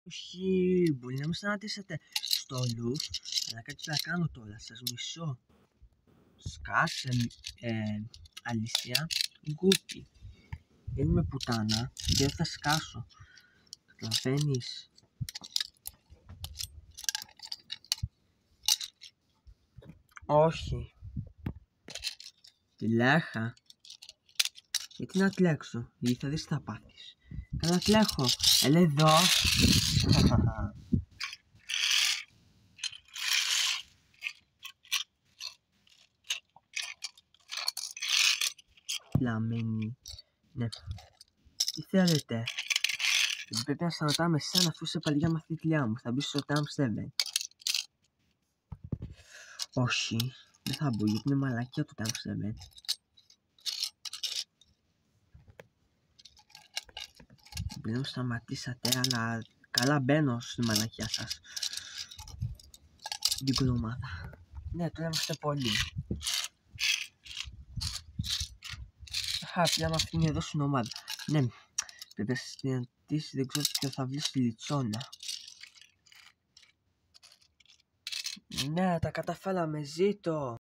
Όχι, μπορεί να με σταματήσετε στο Λουφ, αλλά κάτι θα κάνω τώρα, σας μισώ. Σκάσε, αλήθεια, γκούπι. Δεν είμαι πουτάνα και δεν θα σκάσω. Καταλαβαίνεις? Όχι. Τυλέχα. Γιατί να τλέξω, γιατί θα δεις τι θα πάθεις. Καλά τλέχω, έλα εδώ. Λαμένη. Ναι. Τι θέλετε? Δεν πρέπει να σταματάμε εσένα αφού είσαι παλιά μαθήτριά μου. Θα μπεις στο Term 7. Όχι, δεν θα μπω γιατί είναι μαλακία το Term 7. Μπορεί να μου σταματήσατε, αλλά καλά μπαίνω στη μαλακία σας. Την κουλομάδα. Ναι, τώρα είμαστε πολλοί. Απλά με αυτήν εδώ στην ομάδα. Ναι, πρέπει να συναντήσει, δεν ξέρω ποιο θα βρει στη Λιτσόνα. Ναι, τα καταφέραμε, ζήτω.